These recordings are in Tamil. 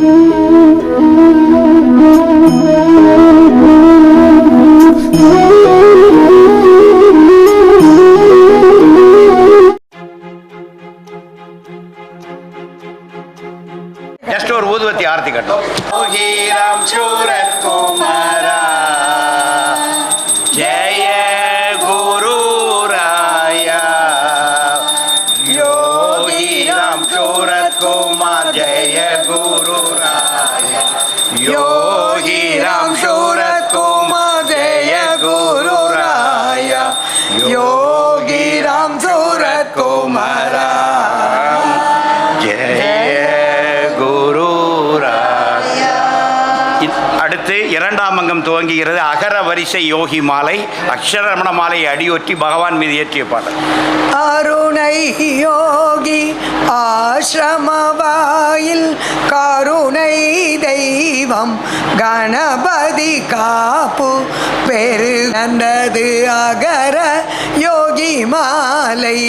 ஜஸ்ட் ஒரு ஊதுவத்தி ஆர்த்தி கட்டும். யோகிராம் சூரத் குமாரா ஜெய குரு ராயா, யோகிராம் சூரத் குமார் ஜெய குரு ராயா, யோகிராம் சூரத் குமார் ஜெய குரு ராயா, யோகிராம் சூரத் குமாரா இரண்டாம் அங்கம் துவங்குகிறது. அகர வரிசை யோகி மாலை, அக்ஷரமண மாலை அடியொற்றி பகவான் மீது ஏற்றிய பாடல். அருணை யோகி ஆசிரமவாயில் கருணை தெய்வம் கணபதி காப்பு பெருந்தது அகர யோகி மாலை.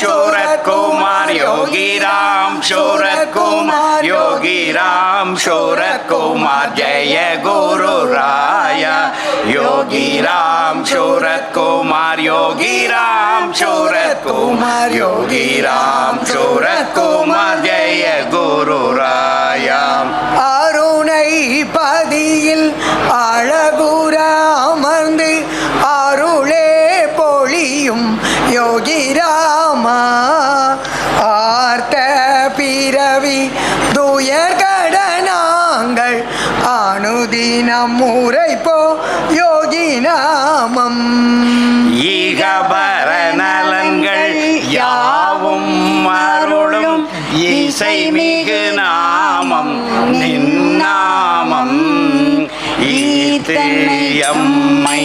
சூரத் குமார் யோகி ராம், சூரத் குமார் யோகி ராம், சூரத் குமார் ஜெய குரு ராயா, யோகி ராம் சூரத் குமார் யோகி ராம், சூரத் குமார் யோகி ராம், சூரத் குமார் ஜெய குரு ராயா. அருணை பதியில் அழகுற அமர்ந்து அருளே பொழியும் யோகி ராமா, ஆர்த்த பிறவி துயர்கட நாங்கள் அனுதினம் முறைப்போ யோகி நாமம். ஈகபர நலன்கள் யாவும் அருளும் இசை மிகு நாமம் நின்னாமம், ஈத்தம்மை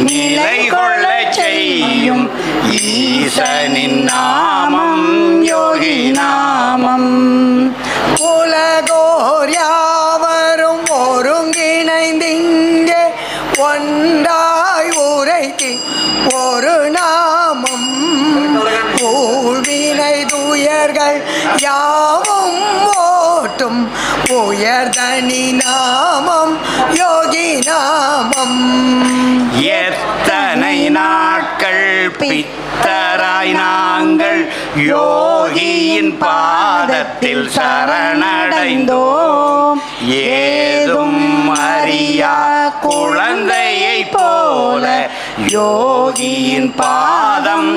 நிலை கொள்ள செய்யும் ஈசனின் நாமம் யோகி நாமம். உலகோர் யாவரும் ஒருங்கிணைந்திங்கே ஒன்றாய் உரைத்து ஒரு நாமம், ஊழ்வினை துயர்கள் யாவும் ஓட்டும் உயர்தனி நாமம் யோகி நாமம். எத்தனை நாட்கள் பித்தராய் நாங்கள் யோகியின் பாதத்தில் சரணடைந்தோம், ஏதும் அறியா குழந்தையை போல யோகியின் பாதம்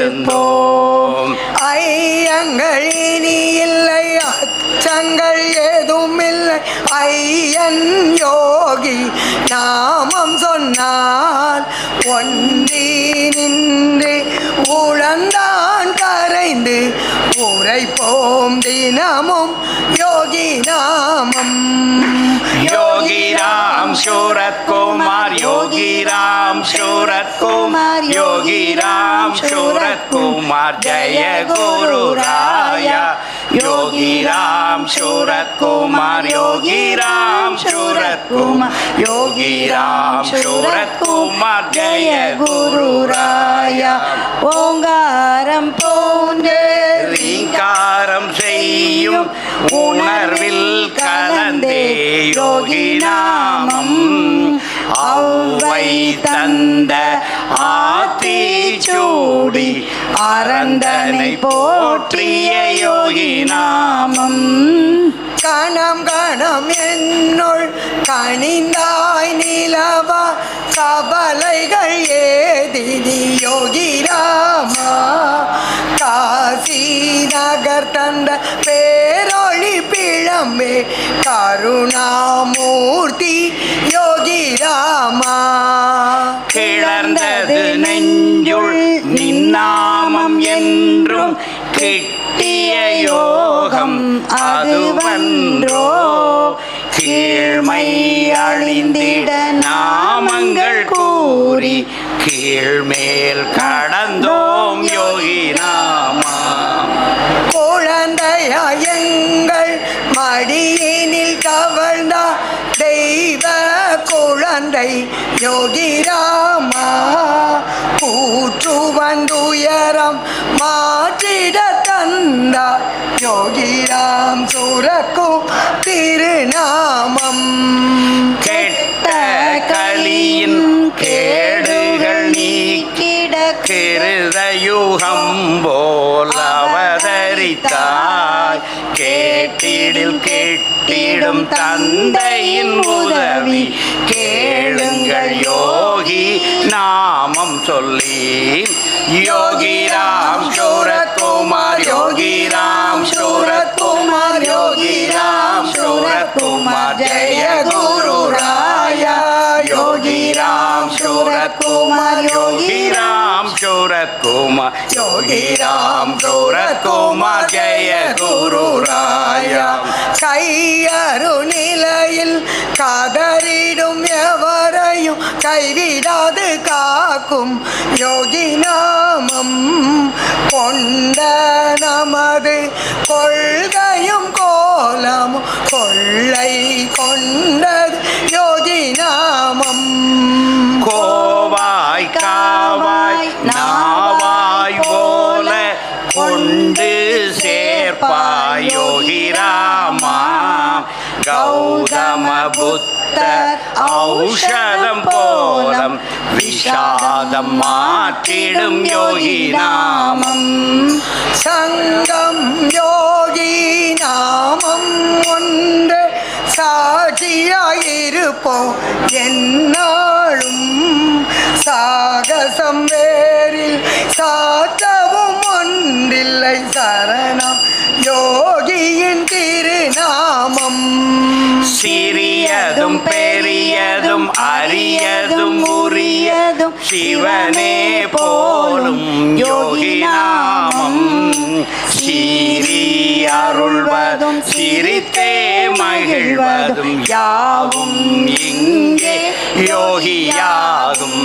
தவழ்ந்திருந்தோம். ஐயங்கள் இனி இல்லை, அச்சங்கள் ஏதும் இல்லை, ஐயன் யோகி நாமம் சொன்னால் ஒன்றி நின்று உழந்தான் கரைந்து உரைப்போம் தினமும் யோகி நாமம். யோகி ராம் சூரத் குமார் யோகி ராம், சூரத் குமார் யோகி ராம், சூரத் குமார் ஜெய குரு ராயா, யோகி ராம் சூரத் குமார் யோகி ராம், சூரத் குமார் யோகி ராம், சூரத் குமார் ஜெய குரு ராயா. ஓங்காரம் போன்றே ரீங்காரம் செய்யும் உணர்வில் கலந்தே யோகி நாமம், அவ்வை தந்த ஆத்தி சூடி அரந்தனை போற்றிய யோகி நாமம். கணம் கணம் என்னுள் கனிந்தாய் நிலவா கவலைகள் ஏதினி யோகி ராமா, காசி நகர் தந்த பேரொளி பிழம்பே கருணாமூர்த்தி யோகி ராமா. கிளர்ந்தது நெஞ்சுள் நின்னாமம் என்றும் கிட்டிய யோகம் அதுவன்றோ, கீழ்மை அழிந்திட நாமங்கள் கூறி கீழ்மேல் கடந்தோம் யோகி நாமா. குழந்தை எங்கள் மடியினில் கவர்ந்த தெய்வ குழந்தை யோகிராமா கூற்றுவந்துயரம் மாற்றிட தந்த யோகிராம் சுரக்கும் திருநாமம் கெட்ட கலியின் கேடுகள் நீக்கிட கிருதயுகம் போல் அவதரித்தாய் கேட்டிடில் கேட்டிடும் தந்தையின் உதவி கேளுங்கள் யோகி நாமம் சொல்லி யோகிராம் சூரத்குமார் யோகிராம் சூரத்குமார் யோகிராம் சூரத்குமார் ஜெய குரு ராயா யோகிராம் சூரத்குமார் யோகிராம் சூரத்குமார் யோகிராம் சூரத்குமார் ஜெய குரு ராயா கையறு நிலையில் கதறிடும் எவரையும் கைவிடாது காக்கும் யோகி நாமம் கொண்ட நமது கொள்கையும் கோலமும் கொள்ளை கொண்டது யோகி நாமம் கோவாய் காவாய் நாவாய் போல கொண்டு சேர்ப்பாய் யோகிராமா கௌதம புத்தர் ஔஷதம் போலம் விஷாதம் மாற்றிடும் யோகி நாமம் சங்கம் யோகி நாமம் ஒன்று சாட்சியாயிருப்போம் என்னாலும் சாகசம் வேறில் சாத்தவும் ஒன்றில்லை சரணம் யோகியின் திருநாமம் சிறியதும் பெரியதும் அரியதும் உரியதும் சிவனே போலும் யோகி நாமம் சீரி அருள்வதும் சிரித்தே மகிழ்வதும் யாவும் இங்கே யோகியாகும்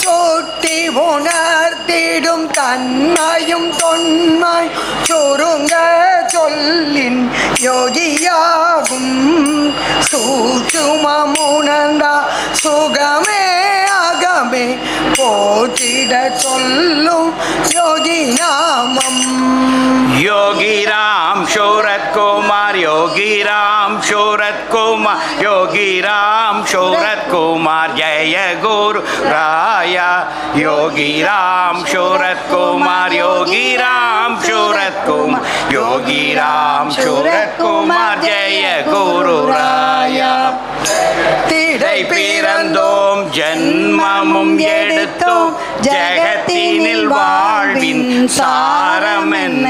சூட்டி உணர்த்திடும் தன்மையும் தொன்மை சுருங்க சொல்லின் யோகியாகும் சூட்சுமமுணர்ந்தா சுகமே அகமே போற்றிட சொல்லும் யோகி நாமம் யோகிராம் சூரத்குமார் யோகிராம் சூரத்குமார் யோகிராம் சூரத்குமார் ஜெய குரு ராயா யோகிராம் சூரத்குமார் யோகிராம் சூரத்குமார் யோகிராம் சூரத்குமார் ஜெய குரு ராயா திடை பிறந்தோம் ஜன்மமும் எடுத்தோம் ஜெகத்தினில் வாழ்வின் சாரம் என்ன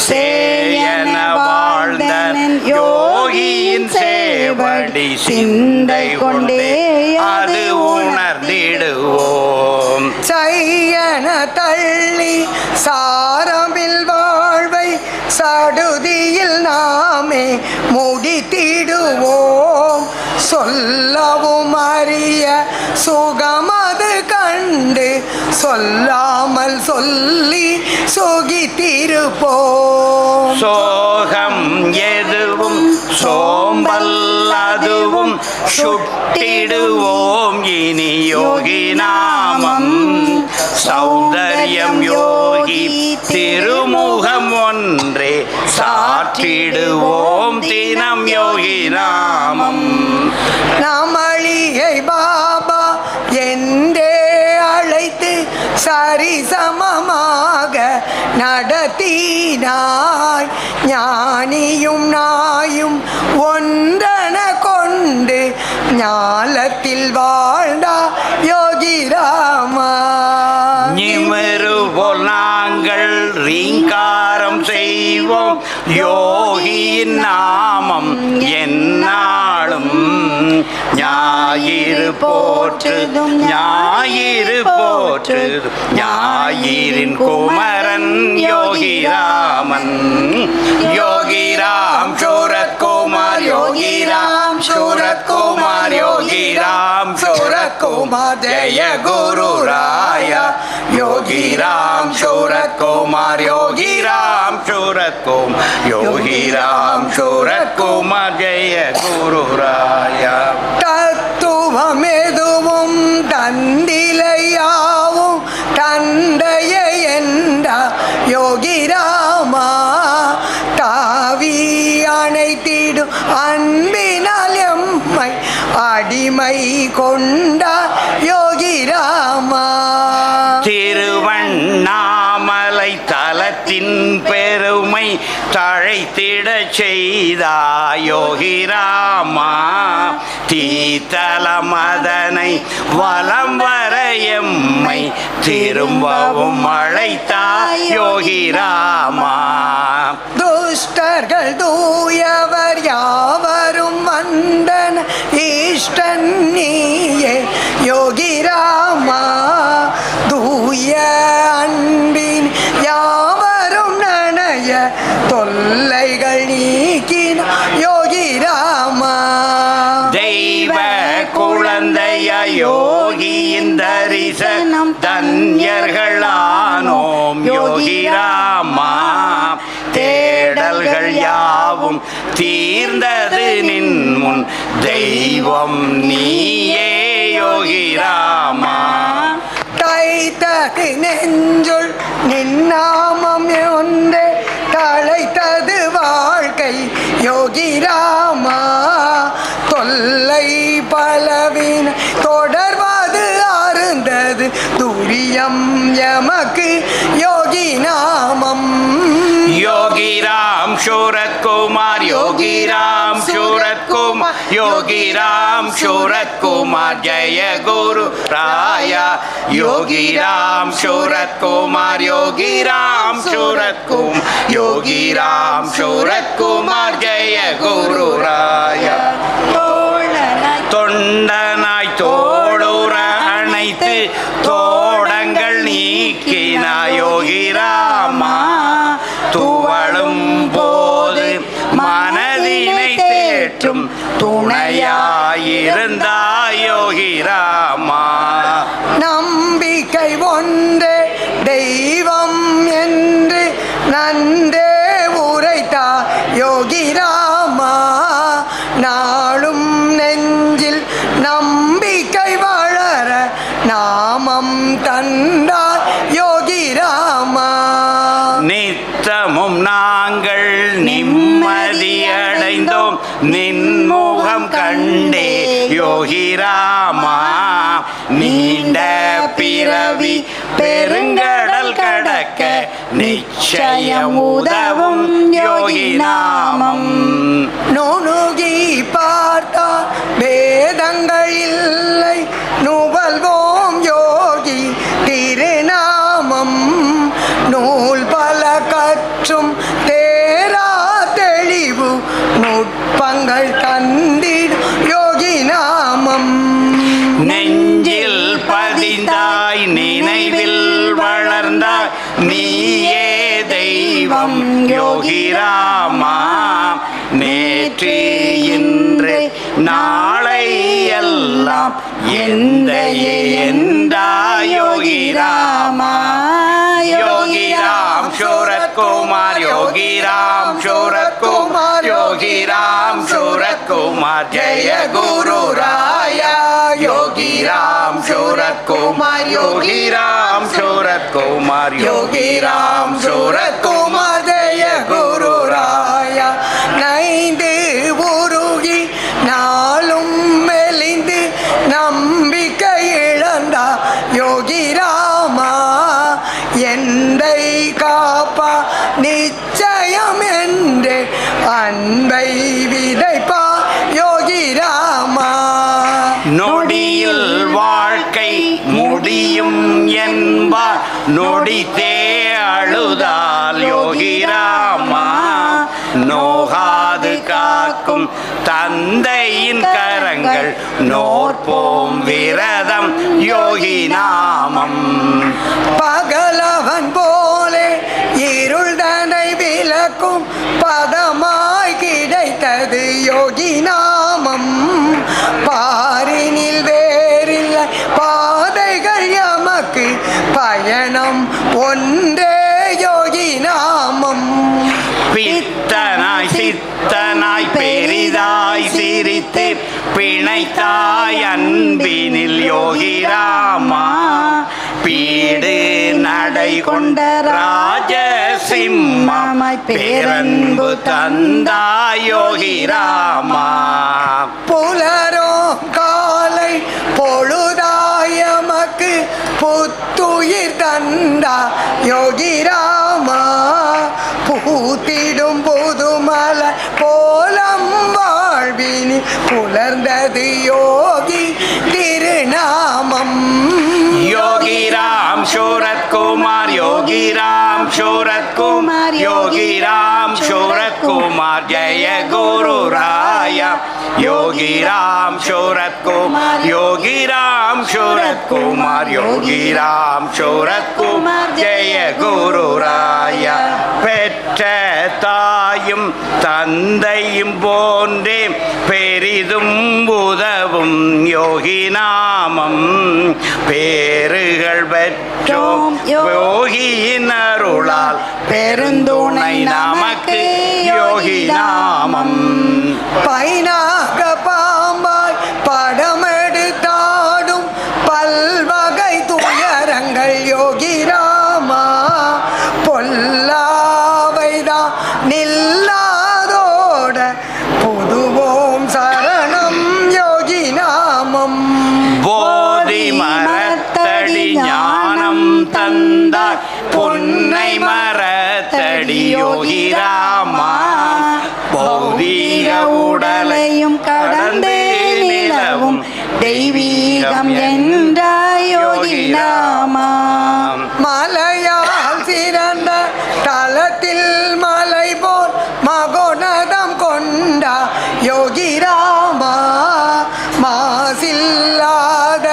சேயன வாழ்ந்தன் யோகியின் சேவடி சிந்தை கொண்டே அது உணர்ந்திடுவோம் செய்யன தள்ளி சாரமில் வாழ்வை சடுதியில் நாமே முடித்திடுவோம் சொல்லவும் அறிய சுகமது கண்டு சொல்லாமல் சொல்லி சுகித்திருப்போம் சோகம் எதுவும் சோம்பல் அதுவும் சுட்டிடுவோம் இனி யோகி நாமம் சௌந்தர்யம் யோகி திருமுகம் ஒன்றே சாற்றிடுவோம் தினம் யோகி நாமம் நமளியை பாபா என்றே அழைத்து சரிசமமாக நடத்தினாய் ஞானியும் நாயும் ஒன்றன கொண்டு ஞாலத்தில் வாழ்ந்தா யோகி ராமா நிமிரு போல் நாங்கள் ரீங்காரம் செய்வோம் யோகியின் நாமம் எந்நாளும் ஞாயிறு போற்றுதும் ஞாயிறு போற்றுதும் ஞாயிறின் Kumaran யோகிராமன் Yogiram Surat Kumar Yogiram Surat Kumar Yogiram Surat Kumar Kumar Jaya Guru Raya Yogi Ram Surat Kumar Yogi Ram Surat Kumar Yogi Ram Surat Kumar Jaya Guru Raya தத்துவமெதுவும் தந்திலையாவும் தந்தைய என்ற யோகிராமா தாவி அணைத்திடும் அன்பினால் எம்மை அடிமை கொண்ட யோகிராமா திருவண்ணாமலை தலத்தின் பெருமை தழைத்திட செய்தாய் யோகிராமா தீத்தலமதனை வலம் வர எம்மை திரும்பவும் அழைத்தாய் யோகிராமா துஷ்டர்கள் தூயவர் யாவரும் வந்தன ஈஷ்டன் நீயே யோகிராமா தூய அன்பின் யாவரும் நனைய தொல்லைகள் நீக்கின யோகிராமா தெய்வ குழந்தைய யோகியின் தரிசனம் தன்யர்களானோம் யோகிராமா தேடல்கள் யாவும் தீர்ந்தது நின் முன் தெய்வம் நீயே யோகிராமா தைத்தகு நெஞ்சுள் நின்னாமம் ஒன்றே தழைத்தது வாழ்க்கை யோகிராமா தொல்லை பலவின் தொடர்வது அருந்தது துரியம் எமக்கு யோகி நாமம் योगी राम शूरत कुमार योगी राम शूरत कुमार योगी राम शूरत कुमार जय गुरु राया योगी राम शूरत कुमार योगी राम शूरत कुमार योगी राम शूरत कुमार जय गुरु राया தொண்டனாய் தோளுற அணைத்து தோடங்கள் நீக்கினாய் யோகிராமா துவளும் போது மனதினை தேற்றும் துணையாயிருந்தாய் யோகிராமா நம்பிக்கை ஒன்றே தெய்வம் என்று நன்றே உரைத்தா யோகிராமா நாளும் நெஞ்சில் நம்பிக்கை வளர நாமம் தந்தார் யோகிராமா நித்தமும் நாங்கள் நிம்மதியடைந்தோம் நின்முகம் கண்டே யோகிராமா நீண்ட பிறவி பெருங்கடல் கடக்க நிச்சயம் உதவும் யோகி நாமம் நுணுகி பார்த்தால் வேதங்கள் இல்லை நுவல்வோம் யோகி திருநாமம் நூல் பல கற்றும் தேரா தெளிவு நுட்பங்கள் தந்திடும் யோகி நாமம் நெஞ்சில் பதிந்தாய் நினைவில் வளர்ந்தாய் நீயே தெய்வம் யோகிராமா நேற்று இன்று நாளை எல்லாம் எந்த யோகிராமா யோகிராம் சூரத் குமார் யோகிராம் சூரத் குமார் யோகிராம் சூரத் குமார் ஜெய குரு ராயா யோகிராம் சூரத் குமார் யோகிராம் சூரத் குமார் யோகிராம் சூரத் குமார் ஜெய குரு ராயா நைந்து உருகி நாளும் மெலிந்து நம்பிக்கை இழந்தா யோகிராமா எந்தை காப்பா நிச்சயம் என்று அன்பை விதைப்பா யோகிராமா நொடியில் வாழ்க்கை முடியும் என்பார் நொடித்தே அழுதால் யோகிராமா நோகாது காக்கும் தந்தையின் கரங்கள் நோற்போம் விரதம் யோகி நாமம் பகலவன் போலே இருள் தனை விளக்கும் பதமாய் கிடைத்தது யோகி நாமம் பாரினில் வேறில்லை பயணம் ஒன்றே யோகி நாமம். பித்தனாய் சித்தனாய் பெரிதாய் சிரித்து பிணைத்தாய் அன்பினில் யோகி ராமா. பீடு நடை கொண்ட ராஜசிம்மமாய் பேரன்பு தந்தாய் யோகி ராமா. புலரோ காலை பொழுதாயமக்கு புத்துயிர் தந்தா யோகி ராமா. பூத்திடும் புதுமல போலம் வாழ்வினி புலர்ந்தது யோகி திருநாமம். योगी राम शूरत कुमार योगी राम शूरत कुमार योगी राम शूरत कुमार जय गुरु राया. योगी राम शूरत कुमार योगी राम शूरत कुमार योगी राम शूरत कुमार जय गुरु राया. பெற்ற தாயும் தந்தையும் போன்றே பெரிதும் உதவும் யோகி நாமம். பேறுகள் பெற்றோம் யோகியின் அருளால் பெருந்துணை நமக்கு யோகி நாமம். பைனாக பாம்பாய் படமெடுத்தாடும் பல்வகை துயரங்கள் யோகி ராமா. பொல்லாவைதான் நில்லாதோட புதுவோம் சரணம் யோகி நாமம். போதி மரத்தடி ஞானம் தந்தார் பொன்னை மரத்தடி யோகி ராமா. பௌதீக உடலையும் கடந்து நிலவும் தெய்வீகம் என்ற யோகி ராமா. மலையால் சிறந்த தலத்தில் மலை போல் மகோனதம் கொண்ட யோகி ராமா. மாசில்லாத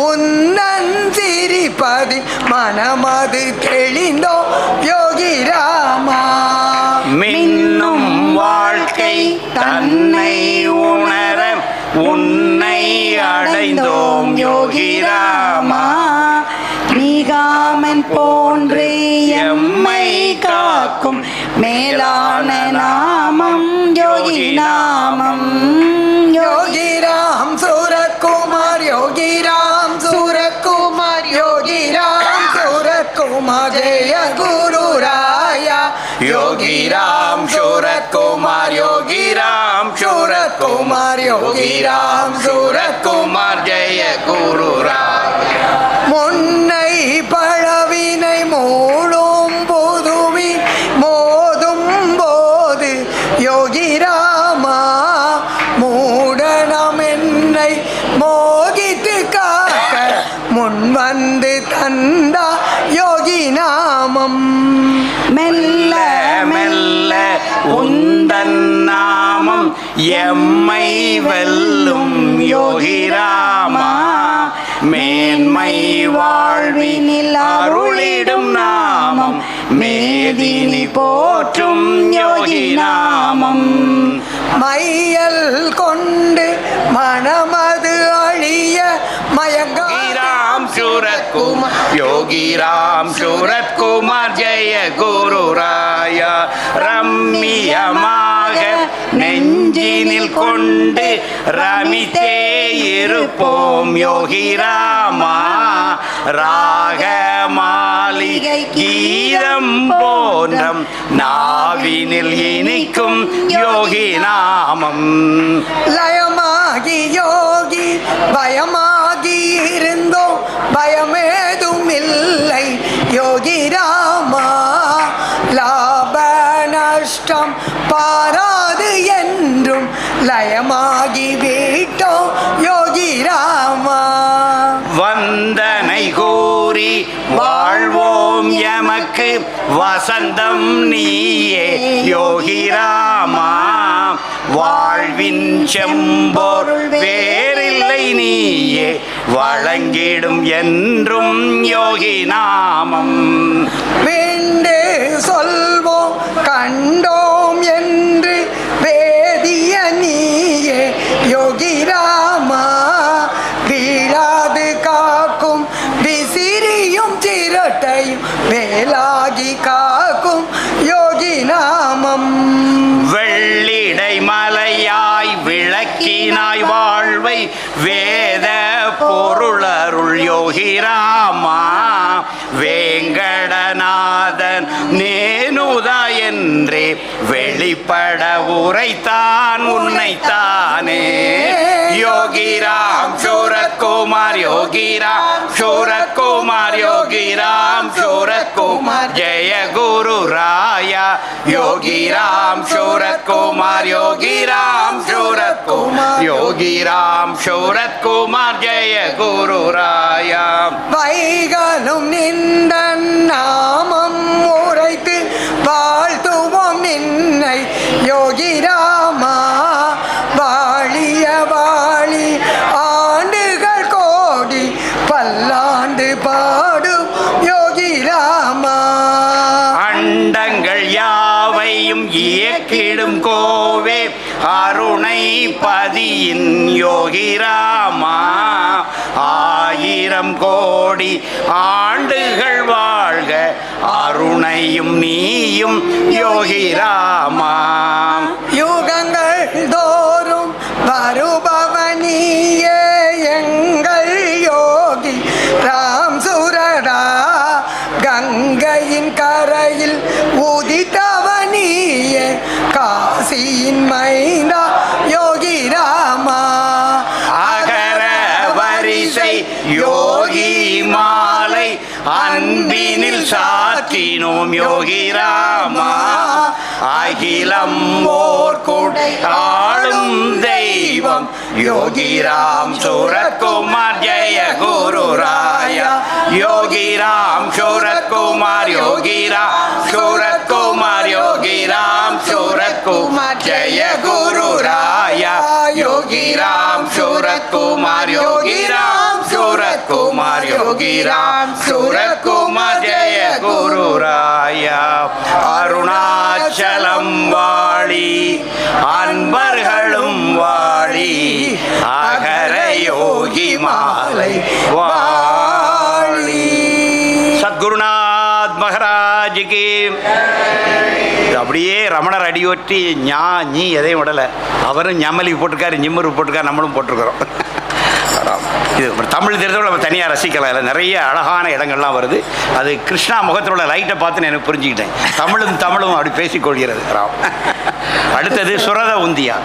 உன்னன் சிரிப்பதில் மனமது தெளிந்தோ யோகி ராமா. மின்னும் வாழ்க்கை தன்னை உணர உன்னை அடைந்தோம் யோகி ராமா. நீகாமன் போன்று எம்மை காக்கும் மேலான நாமம் யோகி நாமம். யோகி ராம் சூரத்குமார் யோகி ராம் சூரத்குமார் யோகி ராம் சூரத்குமார் ஜெய குரு ராயா. योगी राम शूरत कुमार योगी राम शूरत कुमार योगी राम शूरत कुमार जय गुरु राया. முன்னை பழவினை மூடும் புதுவி மோதும் போது யோகி ராமா. மூடனம் என்னை மோகித்து காக்க முன் வந்து தந்தா யோகி நாமம். மெல்ல மெல்ல உந்தன் நாமம் எம்மை வெல்லும் யோகி ராமா. மேன்மை வாழ்வினில் அருளிடும் நாமம் மேதினி போற்றும் யோகி நாமம். மையல் கொண்டு மனமது அழிய மயங்கா ராம் शूरत कुमार योगी राम शूरत कुमार जय गुरु राया. ரம்மியமாக நெஞ்சினில் கொண்டு ரமித்தே இருப்போம் யோகி ராமா. ராக மாளிகை கீதம் போன்றம் நாவினில் இனிக்கும் யோகி நாமம். லயமாகி யோகி பயமாகி இருந்தோ பயமேதும் இல்லை யோகி ராமா. லாப நஷ்டம் பாராது என்றும் லயமாகி வீட்டோ யோகி ராமா. வந்தனை கூறி வாழ்வோம் எமக்கு வசந்தம் நீயே யோகி ராமா. வாழ்வின் செம்பொருள் வேறில்லை நீயே வழங்கிடும் என்றும் யோகி நாமம். வேண்டு சொல்வோம் கண்டோம் என்று வேதிய நீயே யோகி ராமா. வீழாது காக்கும் விசிறியும் சிறு வெளிப்பட உரைத்தான் உன்னைத்தானே. யோகிராம் சூரத்குமார் யோகிராம் சூரத்குமார் யோகிராம் சூரத்குமார் ஜெய குரு ராயா. யோகிராம் சூரத்குமார் யோகிராம் சூரத்குமார் யோகிராம் சூரத்குமார் ஜெய குரு ராயா. வைகளும் நின்ற நாமம் உரைத்து வாழ்த்துவோம் நின்னை யோகிராமா. வாழிய வாழி ஆண்டுகள் கோடி பல்லாண்டு பாடும் யோகிராமா. அண்டங்கள் யாவையும் இயக்கிடும் கோவே அருணை பதியின் யோகிராமா. ஆயிரம் கோடி ஆண்டுகள் வாழ்க அருணையும் நீயும் யோகிராமா. யுகங்கள் தோறும் வருபவனியே எங்கள் யோகி ராம் சுரடா. கங்கையின் கரையில் உதித்தவனியே காசியின் மைந்தா யோகி ராமா. அகர வரிசை யோகி மாலை அன்பினில் சாற்றினோம் யோகிராமா. அகிலம் ஓர் கொடை ஆளும் தெய்வம் யோகிராம் சூரத்குமார் ஜெய குரு ராயா. யோகிராம் சூரத்குமார் யோகிராம் சூரத்குமார் யோகிராம் சூரத்குமார் ஜெய குரு ராயா. யோகிராம் சூரத்குமார் யோகிராம் சூரத்குமார் யோகிராம் சூரத்குமார் ஜெய குரு ராயா. அருணாச்சலம் வாழி அன்பர்களும் வாழி அகர யோகி மாலை வாழி. சத்குருநாத் மகாராஜுக்கு அப்படியே ரமணர் அடியொற்றி நீ எதையும் விடலை. அவரும் ஞமலி போட்டிருக்காரு, நிம்மரு போட்டிருக்காரு, நம்மளும் போட்டிருக்கிறோம். இது தமிழ் தெரிஞ்சவங்க நம்ம தனியாக ரசிக்கலாம். இல்லை நிறைய அழகான இடங்கள்லாம் வருது. அது கிருஷ்ணா முகத்தில் உள்ள லைட்டை பார்த்து எனக்கு புரிஞ்சுக்கிட்டேன். தமிழும் அப்படி பேசிக்கொள்கிறது. அடுத்தது சுரத உந்தியா.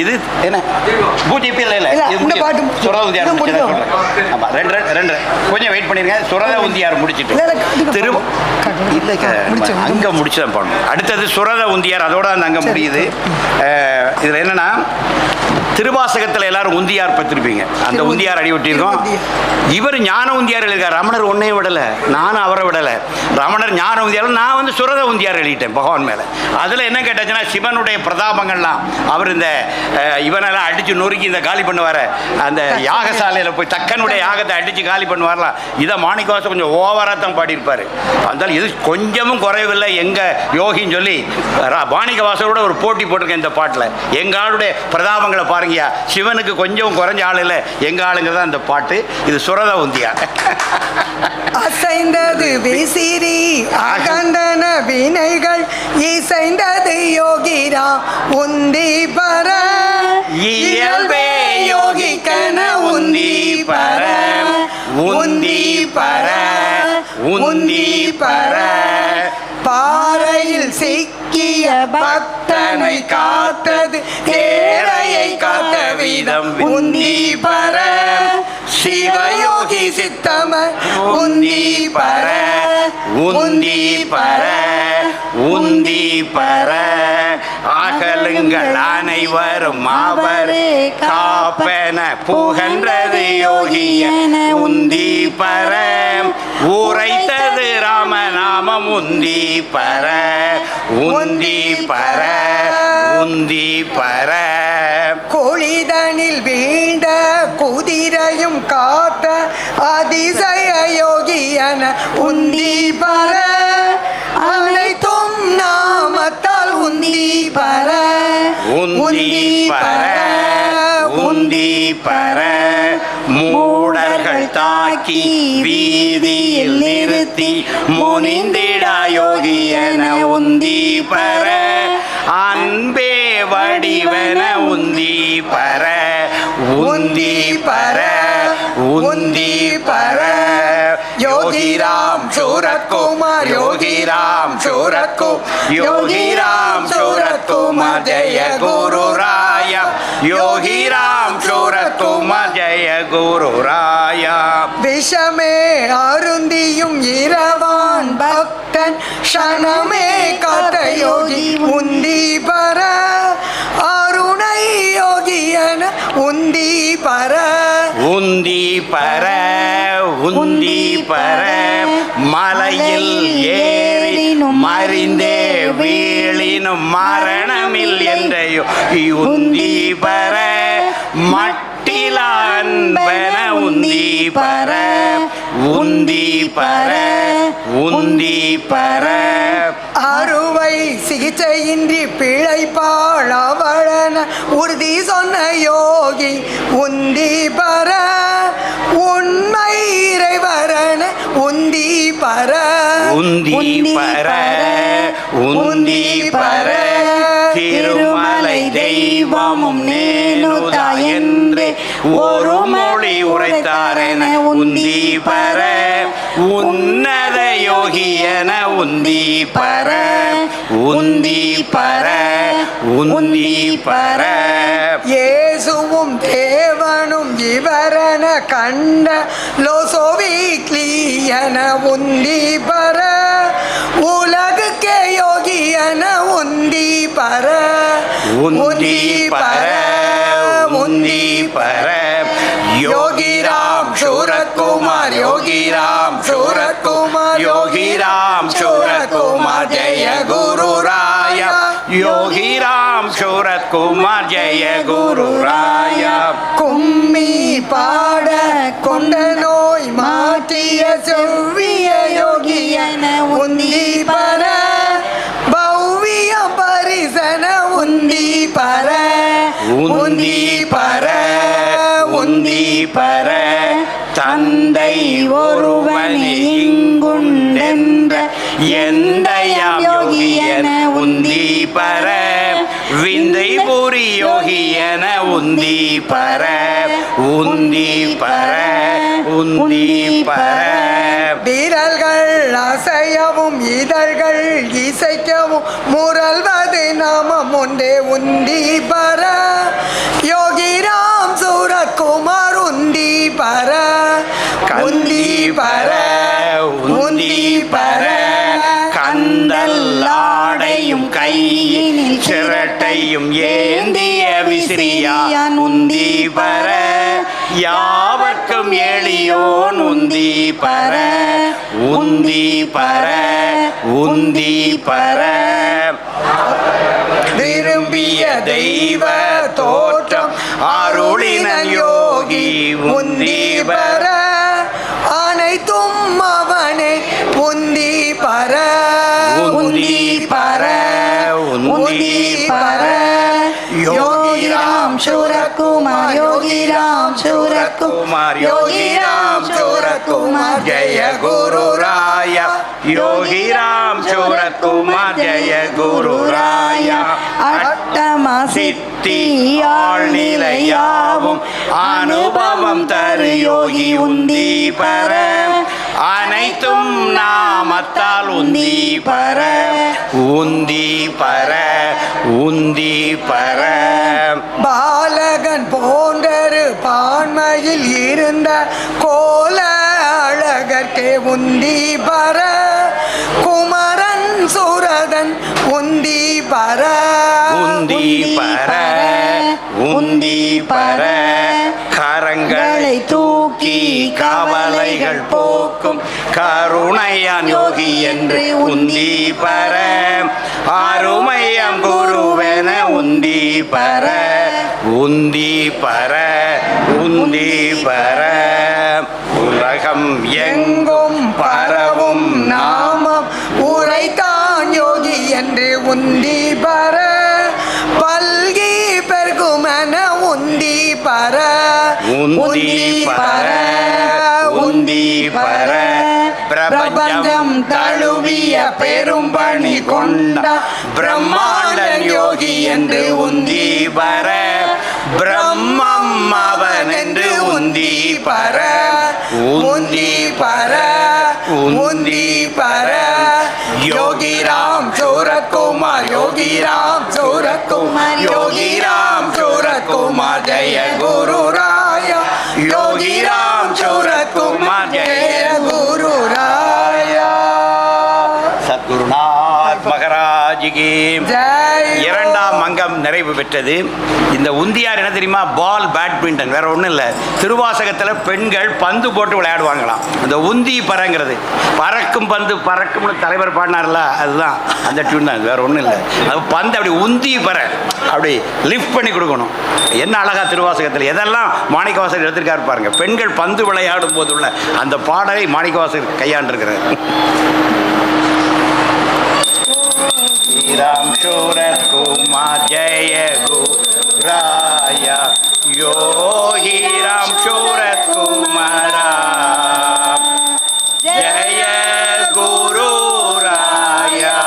இது என்ன பூஜை இல்லை சுரத உந்தியார் ஆமாம். ரெண்டு கொஞ்சம் வெயிட் பண்ணிருங்க. சுரத உந்தியார் முடிச்சுட்டு இல்லை அங்கே முடிச்சு தான் போடணும். அடுத்தது சுரத உந்தியார், அதோட அந்த அங்கே முடியுது. இதில் என்னன்னா திருவாசகத்தில் எல்லாரும் உந்தியார் பத்திருப்பீங்க. அந்த உந்தியார் அடி ஒட்டியிருக்கோம். இவர் ஞான உந்தியார் எழுதியிருக்கார். ரமணர் ஒன்னே விடலை, நானும் அவரை விடலை. ரமணர் ஞான உந்தியார், நான் வந்து சுரத உந்தியார் எழுதிட்டேன் பகவான் மேலே. அதில் என்ன கேட்டாச்சுன்னா சிவனுடைய பிரதாபங்கள்லாம் அவர் இந்த இவனெல்லாம் அடித்து நொறுக்கி இந்த காலி பண்ணுவார். அந்த யாகசாலையில் போய் தக்கனுடைய யாகத்தை அடித்து காலி பண்ணுவார்லாம். இதை மாணிக்கவாசம் கொஞ்சம் ஓவராக தான் பாடியிருப்பார். அதனால் இது கொஞ்சமும் குறைவில்லை எங்கள் யோகின்னு சொல்லி மாணிக்கவாசரோட ஒரு போட்டி போட்டிருக்கேன் இந்த பாட்டில். எங்கள் ஆளுடைய பிரதாபங்களை பாருங்க. சிவனுக்கு கொஞ்சம் குறைஞ்ச ஆள் இல்லை, எங்க ஆளுங்க தான் இந்த பாட்டு. இது சுரத உந்தியா. அசைந்தது விசிறி அகந்தன வினைகள் இசைந்தது யோகிரா உந்தி பர. இயல்பே யோகிக்கன உந்தி பர உந்தி பர உந்தி பர. பாறையில் சிக்கிய பக்தனை காத்தது தேரையை காத்த விதம் உந்தி பர. சிவயோகி சித்தம உந்தி பர உந்தி பர உந்தி பர. அகலுங்கள் அனைவரும் அவர் காப்பென புகன்றது யோகியன உந்தி பர. உரைத்தது ராமநாமம் உந்தி பர உந்தி பர உந்தி பர. குளிதனில் வீண்ட குதிரையும் காத்த அதிசய யோகியன உந்தி பர. அனைத்தும் நாமத்தால் உந்தி பர உந்தி பர உந்தி பர. மூடர்கள் தாக்கி வீதியில் நிறுத்தி முனிந்திடா யோகியன உந்தி பர. அன்பே வடிவன உந்தி பர உந்தி பர உந்தி பர யோகிராம் சூரத்குமார் யோகிராம் சூரத்குமார் யோகிராம் சூரத்குமார் ஜெய குரு ராயா யோகிராம் சூரத்குமார் ஜெய குரு ராயா விஷமே அருந்தியும் இரவான் பக்தன் க்ஷணமே காத்த யோகி உந்தி பர அருணை யோகியன உந்தி பர உந்தி பர உந்தி பர மலையில் ஏறினும் மறிந்தே வீழினும் மரணமில் என்றையோ உந்தி பர மட்டில அன்பன உந்தி பர உந்தி பர உந்தி பர அறுவை சிகிச்சையின்றி பிழைப்பாளவளன உறுதி சொன்ன யோகி உந்தி பர உண்மை இறைவரன உந்தி பர உந்தி பர உந்தி பர திருமலை தெய்வமும் நேனுதா என்று ஒரு மொழி உரைத்தாரென உந்தி பர உன்னத யோகியன உந்தி பர உந்தி பர உந்தி பர இயேசுவும் தேவனும் இவரன கண்ட லோசோவிக்லியன உந்தி பர உலகுக்கே யோகியன உந்தி பர உந்தி பர உந்தி பர யோகிராம் சூரத்குமார் யோகிராம் சூரத்குமார் யோகிராம் சூரத்குமார் ஜெய குரு ராயா யோகிராம் சூரத்குமார் ஜெய குரு ராயா கும்மி பாட கொண்ட நோய் மாற்றிய செவ்விய யோகியன உந்தி பர பௌவிய பரிசன உந்தி பர உந்தி பர உந்தி பர தந்தை ஒருவனே இங்குண்டென்ற எந்தையாம் யோகியன உந்தி பர விந்தை புரி யோகியன உந்தி பர உந்தி பர உந்தி பர விரல்கள் அசையவும் இதழ்கள் இசைக்கவும் முரல்வது நாமம் ஒன்றே உந்தி பர யோகிராம் சூரத்குமார் உந்தி பர உந்தி பர உந்தி பர கந்தல் ஆடையும் கையினில் சிரட்டையும் ஏந்திய விசிறியான் உந்தி பர யாவர்க்கும் எளியோன் உந்தி பர உந்தி பர உந்தி பர விரும்பிய தெய்வ தோற்றம் அருளினன் யோகி உந்தி பர அனைத்தும் அவனே உந்தி பர உந்தி பர உந்தி பர யோகிராம் சூரத்குமார் யோகிராம் சூரத்குமார் யோகிராம் சூரத்குமார் ஜெய குரு ராயா யோகிராம் சூரத்குமார் ஜெய குரு ராயா அட்டமா சித்தி ஆழ்நிலையாவும் அனுபவம் தரு யோகி உந்தி பர அனைத்தும் நாமத்தால் உந்தி பர உந்தி பர உந்தி பர பாலகன் போன்றரு பான்மையில் இருந்த கோல அழகர்க்கே உந்தி பர குமரன் சுரதன் உந்தி பர உந்தி பர உந்தி பர கரங்களை தூக்கி கவலைகள் போக்கும் கருணையான் யோகி என்று உந்தி பர அருமையம் குருவென உந்தி பர உந்தி பர உந்தி பர உலகம் எங்கும் பரவும் நாமம் உரைத்தான் யோகி என்று உந்தி பர பல்கி பெருகுமென உந்தி பர உந்தி பர உந்தி பர பிரபஞ்சம் தழுவிய பெரும் பணி கொண்ட பிரம்மாண்டன் யோகி என்று உந்தி பர பிரம்மம் அவன் என்று உந்தி பர உந்தி பர உந்தி பர யோகிராம் சூரத்குமார் யோகிராம் சூரத்குமார் யோகிராம் சூரத்குமார் ஜெய குரு ராயா யோகிராம் சூரத்குமார் ஜெய குரு ராயா. சத்குருநாத் மகாராஜிக்கு ஜெய். இரண்டாம் அங்கம் நிறைவு பெற்றது. இந்த உந்தியார் என்ன தெரியுமா? பால் பேட்மிண்டன், வேற ஒன்றும் இல்லை. திருவாசகத்தில் பெண்கள் பந்து போட்டு விளையாடுவாங்களாம். அந்த உந்தி பறங்கிறது பறக்கும் பந்து பறக்கும்னு தலைவர் பாடினார்ல, அதுதான் அந்த டியூன் தான், வேற ஒன்றும் இல்லை. அது பந்து அப்படி உந்தி பற அப்படி லிஃப்ட் பண்ணி கொடுக்கணும். என்ன அழகா திருவாசகத்தில் எதெல்லாம் மாணிக்கவாசகர் எடுத்திருக்காரு பாருங்க. பெண்கள் பந்து விளையாடும் போது உள்ள அந்த பாடலை மாணிக்கவாசகர் கையாண்டிருக்கிறார். ராம் சூரத் குமார் ஜெய குராய யோகி ராம் சூரத் குமாரா ஜெய குரு ராயா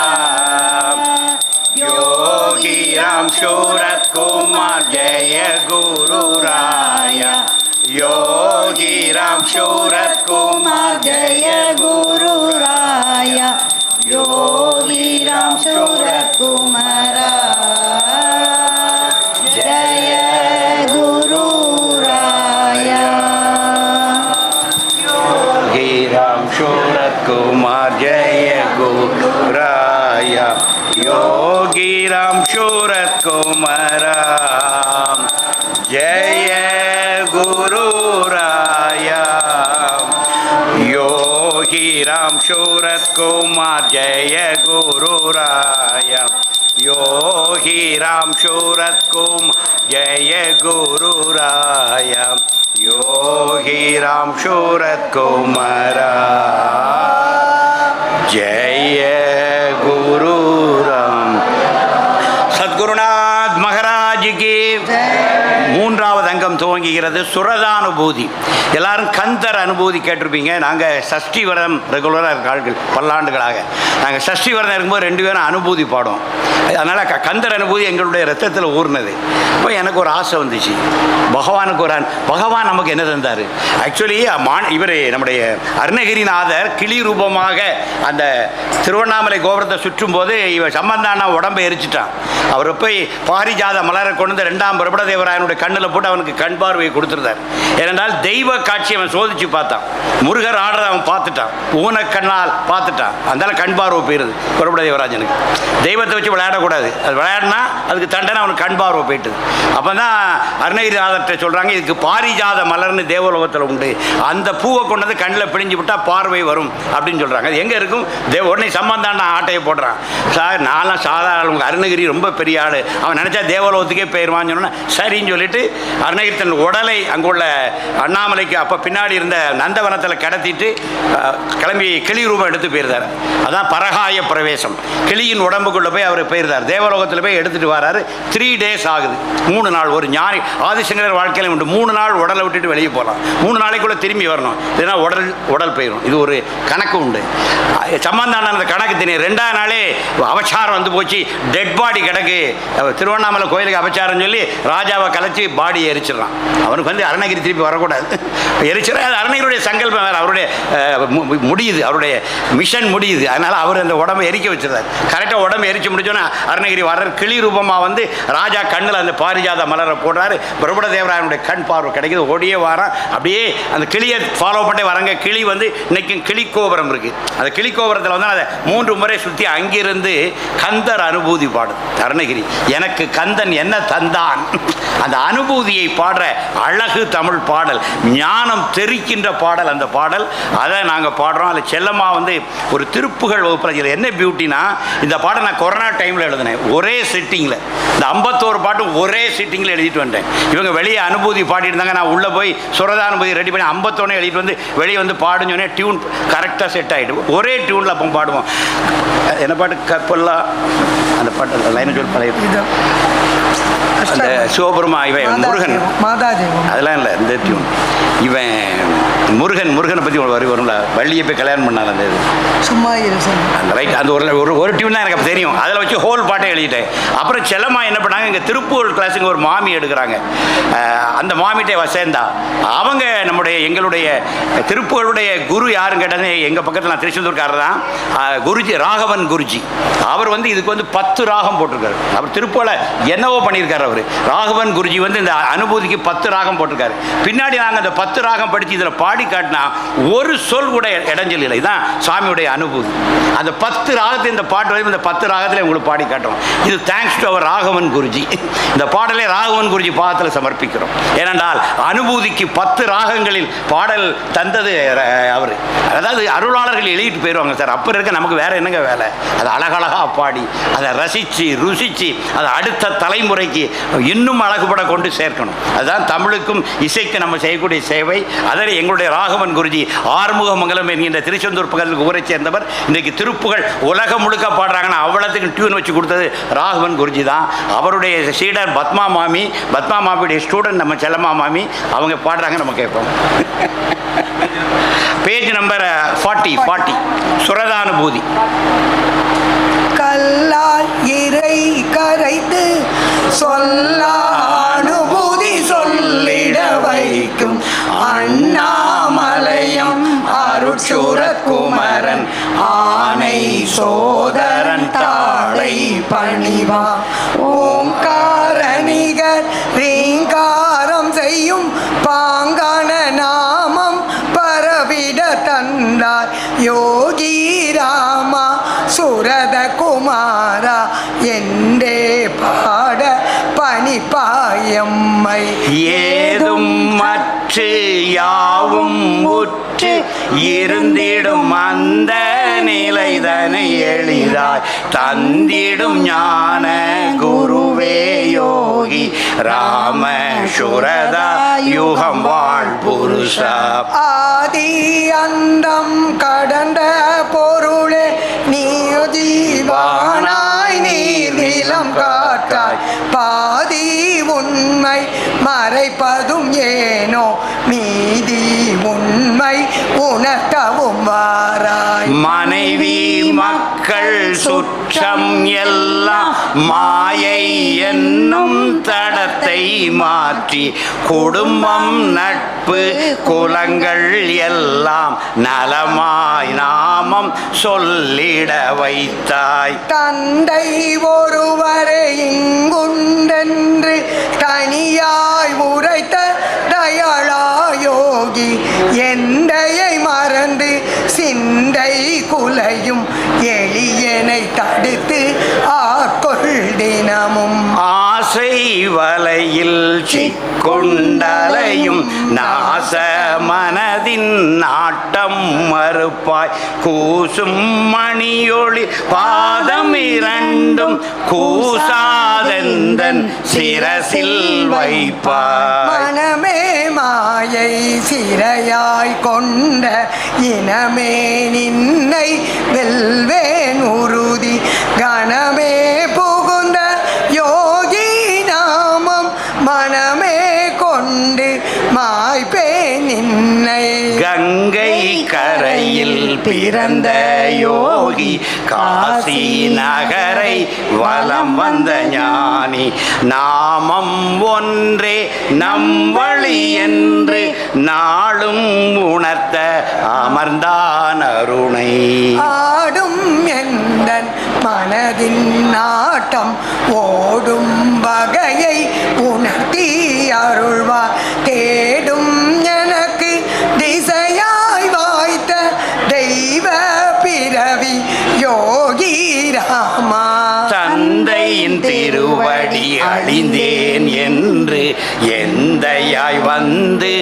யோகி ராம் சூரத் குமார் ஜெய குரு ராயா யோகி ராம் சூரத் குமார் ஜெய குரு ராயா யோகி ராம் சூரத் குமாரா ஜெய குரு ராயா யோகி ராம் சூரத் குமார் ஜெய குரு ராயா யோகி ராம் சூரத் குமாரா ஜெய குரு ராயா யோகி ராம் சூரத் குமார் ஜெய குரு ராயா யோகி ராம் சூரத் குமார் ஜெய குரு ராயா யோகி ராம் சூரத் குமாரா ஜெய குரு ராம். சத்குருநாத் மகாராஜுக்கு மூன்றாவது அங்கம் துவங்குகிறது. சுரதானுபூதி. எல்லாரும் கந்தர் அனுபூதி கேட்டிருப்பீங்க. நாங்கள் சஷ்டி விரதம் ரெகுலராக இருக்க ஆட்கள் பல்லாண்டுகளாக. நாங்கள் சஷ்டி விரதம் இருக்கும்போது 2 பேரும் அனுபூதி பாடுவோம். அதனால் கந்தர் அனுபூதி எங்களுடைய ரத்தத்தில் ஊர்னது. இப்போ எனக்கு ஒரு ஆசை வந்துச்சு, பகவானுக்கு ஒரு பகவான் நமக்கு என்ன தந்தார்? ஆக்சுவலி இவர் நம்முடைய அருணகிரிநாதர் கிளி ரூபமாக அந்த திருவண்ணாமலை கோபுரத்தை சுற்றும் போது இவர் சம்பந்தானா உடம்பை எரிச்சிட்டான். அவரை போய் பாரிஜாத மலரை கொண்டு வந்து 2ஆம் பிரபுடதேவராயனுடைய கண்ணில் போட்டு அவனுக்கு கண் பார்வையை கொடுத்துருந்தார். ஏனென்றால் தெய்வ காட்சி அவன் சோதிச்சு பார்த்தான். முருகர் ஆடுறத அவன் பார்த்துட்டான், ஊனக்கண்ணால் பார்த்துட்டான். அதனால கண் பார்வை போயிருது பிரபுடதேவராஜனுக்கு. தெய்வத்தை வச்சு விளையாடக்கூடாது, அது விளையாடினா அதுக்கு தண்டனை அவனுக்கு கண் பார்வை போயிட்டுது. அப்போ தான் அருணகிரிநாதர்கிட்ட சொல்கிறாங்க, இதுக்கு பாரிஜாத மலர்னு தேவலோகத்தில் உண்டு, அந்த பூவை கொண்டு வந்து கண்ணில் பிழிஞ்சு விட்டால் பார்வை வரும் அப்படின்னு சொல்கிறாங்க. அது எங்கே இருக்கும்? உடனே சம்பந்தாண்டா ஆட்டையை போடுறான். சார் நான்லாம் சாதாரண, அருணகிரி ரொம்ப பெரிய ஆள், அவன் நினச்சா தேவலோகத்துக்கே போயிடுவான்னு சொன்னால் சரின்னு சொல்லிட்டு அருணகிரி தன் உடலை அங்குள்ள அண்ணாமலைக்கு அப்போ பின்னாடி இருந்த நந்தவனத்தில் கடத்திட்டு கிளம்பி கிளி ரூபம் எடுத்து போயிருந்தார். அதான் பரகாய பிரவேசம். கிளியின் உடம்புக்குள்ளே போய் அவர் போயிருந்தார். தேவலோகத்தில் போய் எடுத்துகிட்டு வராரு. 3 days ஆகுது. 3 நாள். ஒரு ஞானி ஆதிசங்கரர் வாழ்க்கையில் உண்டு. 3 நாள் உடலை விட்டுட்டு வெளியே போகலாம், 3 நாளைக்குள்ளே திரும்பி வரணும், இல்லைன்னா உடல் போயிடும். இது ஒரு கணக்கு உண்டு. சம்பந்தான அந்த கணக்கு தெரியும். 2ஆம் நாளே அபச்சாரம் வந்து போச்சு, டெட் பாடி கிடக்கு. திருவண்ணாமலை கோயிலுக்கு அபச்சாரம் சொல்லி ராஜாவை கலைச்சி பாடி எரிச்சிடறான். அவனுக்கு வந்து அருணகிரி திருப்பி வரக்கூடாது, எரிச்சிடறான். அது அருணகிரியுடைய சங்கல்பம் வேறு, அவருடைய முடியுது, அவருடைய மிஷன் முடியுது. அதனால் அவர் அந்த உடம்பை எரிக்க வச்சிருந்தார். கரெக்டாக உடம்பை எரிச்சு முடிச்சோன்னா அருணகிரி வர்ற கிளி ரூபமாக வந்து ராஜா கண்ணில் அந்த பாரிஜாத மலரை போடுறாரு. பிரபுடதேவராயனுடைய கண் பார்வை கிடைக்குது. ஓடியே வாரான். அப்படியே அந்த கிளியை ஃபாலோ பண்ணி வராங்க. கிளி வந்து இன்னைக்கும் கிளிக்கோபுரம் இருக்குது. அந்த கிளிக்கோபுரத்தில் வந்து அதை 3 முறை சுற்றி அங்கிருந்து கந்தர் அனுபூதி பாடும் அருணகிரி. எனக்கு கந்தன் என்ன தந்தான், அந்த அனுபூதியை பாடுற அழகு தமிழ் பாடல், ஞானம் தெரிக்கின்ற பாடல். அந்த பாடல் அதை நாங்கள் பாடுறோம். அதில் செல்லம்மா வந்து ஒரு திருப்புகள் வகுப்பில். இதில் என்ன பியூட்டினா, இந்த பாடல் நான் கொரோனா டைமில் எழுதினேன். ஒரே சிட்டிங்கில் இந்த 51 பாட்டும் ஒரே சிட்டிங்கில் எழுதிட்டு வந்தேன். இவங்க வெளியே அனுபூதி பாடிட்டு இருந்தாங்க. நான் உள்ளே போய் சுரதானுபூதி ரெடி பண்ணி 51 எழுதிட்டு வந்து வெளியே வந்து பாடுன்னு சொன்னேன். டியூன் கரெக்டாக செட் ஆகிடும். ஒரே டியூனில் அப்போ பாடுவோம். என்ன பாட்டு? கற்பல்லா அந்த பாட்டு லைன் சொல்லி பழைய அந்த சிவபெருமா இவன் முருகன், அதெல்லாம் இல்லை. இந்த டியூன் இவன் முருகனை பற்றி ஒரு வரி வரும்ல, வள்ளியை போய் கல்யாணம் பண்ணார் அந்த இது சும்மா இரு சார். அந்த ரைட். அந்த ஒரு டியூன் தான் எனக்கு அப்போ தெரியும். அதில் வச்சு ஹோல் பாட்டை எழுதிட்டேன். அப்புறம் செல்லம்மா என்ன பண்ணாங்க, இங்கே திருப்பூர் கிளாஸுக்கு ஒரு மாமி எடுக்கிறாங்க. அந்த மாமிட்டே சேர்ந்தா அவங்க எங்களுடைய திருப்பூருடைய குரு யாருன்னு கேட்டாங்க. எங்கள் பக்கத்தில் நான் திருச்செந்தூர்காரர் தான் குருஜி, ராகவன் குருஜி. அவர் இதுக்கு 10 ராகம் போட்டிருக்காரு. அவர் திருப்பூரில் என்னவோ பண்ணியிருக்காரு. அவர் ராகவன் குருஜி இந்த அனுபூதிக்கு 10 ராகம் போட்டிருக்காரு. பின்னாடி நாங்கள் அந்த 10 ராகம் படித்து இதில் பாடி காட்டினா ஒரு சொல் கூட இடைஞ்சல் இல்லை. இதுதான் சாமியுடைய அனுபூதி. அந்த 10 ராகத்தை இந்த பாட்டு இந்த 10 ராகத்தில் உங்களுக்கு பாடி காட்டுறோம். இது தேங்க்ஸ் டு அவர் ராகவன் குருஜி. இந்த பாடலை ராகவன் குருஜி பாதத்தில் சமர்ப்பிக்கிறோம். ஏனென்றால் அனுபூதிக்கு 10 ராகங்களில் பாடல் தந்தது அவர். அதாவது அருளாளர்கள் எழுதிட்டு போயிடுவாங்க சார். அப்போ இருக்க நமக்கு வேற என்னங்க வேலை? அதை அழகழகாக பாடி அதை ரசித்து ருசித்து அதை அடுத்த தலைமுறைக்கு இன்னும் அழகுபட கொண்டு சேர்க்கணும். அதுதான் தமிழுக்கும் இசைக்கு நம்ம செய்யக்கூடிய சேவை. அதில் எங்களுடைய ராகவன் குருஜி ஆறுமுகமங்கலம் என்கின்ற திருச்செந்தூர் பக்கத்துக்கு ஊரை சேர்ந்தவர். இன்றைக்கு திருப்புகள் உலகம் முழுக்க பாடுறாங்கன்னா அவ்வளோத்துக்கு டியூன் வச்சு கொடுத்தது ராகவன் குருஜி தான். அவருடைய சீடர் பத்மா மாமியுடைய ஸ்டூடெண்ட் நம்ம செல்லம்மா மாமி. அவங்க பாடுறாங்க, நம்ம கேட்போம். Page number 40 சுரதானுபூதி. கல்லால் இறை கரைத்து சொல்லானுபூதி சொல்லிட வைக்கும் அண்ணாமலையம் அருட்சுரக்குமரன் ஆனை சோதரன் தாளை பணிவா ஓங்காரணிகர் ரீங்காரம் செய்யும் பாங்கான நாமம் பரவிட தந்தார் யோகி ராமா சுரத குமாரா என்றே பாட பணிப்பாயம்மை ஏதும் மற்ற யாவும் உற்று இருந்திடும் அந்த நிலைதனை எளிதாய் தந்திடும் ஞான குருவே யோகி ராம சுரதா யுகம் வாழ் புருஷா. ஆதி அந்தம் கடந்த பொருளே நீதிவானாய் நீதிலம் காட்டாய் பாதி உண்மை மறைப்பதும் ஏனோ மீதி உண்மை உணர்த்தவும் வாராய். மனைவி மக்கள் சுற்றம் எல்லாம் மாயை என்னும் தடத்தை மாற்றி குடும்பம் நட்பு குலங்கள் எல்லாம் நலமாய் நாமம் சொல்லிட வைத்தாய். தந்தை ஒருவரே இங்குண்டென்று தனியாய் உரைத்த தயாளாயோகி எந்தையை மறந்து சிந்தை குலையும் எளியனை தடுத்து ஆட்கொள் தினமும். ஆசை வலையில் சிக்கொண்டலையும் நாச மனதின் நாட்டம் மறுப்பாய் கூசும் மணியொளி பாதம் இரண்டும் கூசாதெந்தன் சிரசில் வைப்பாய். மனமே மாயை சிறையாய் கொண்ட இனமே நின்னை வெல்வேன் உறுதி கணமே புகுந்த யோகி நாமம் மனமே கொண்டு மாய்பே நின்னை. கங்கை கரையில் பிறந்த யோகி காசி நகரை வலம் வந்த ஞானி நாமம் ஒன்றே நம் வழி என்று நாளும் உணர்த்த அமர்ந்தான் அருணை. ஆடும் எந்தன் மனதின் நாட்டம் ஓடும் வகையை உணர்த்தி அருள்வார் தேடும் எனக்கு திசையாய் வாய்த்த தெய்வ பிறவி யோகி ராமா. தந்தையின் திருவடி அழிந்தேன் என்று எந்தையாய் வந்து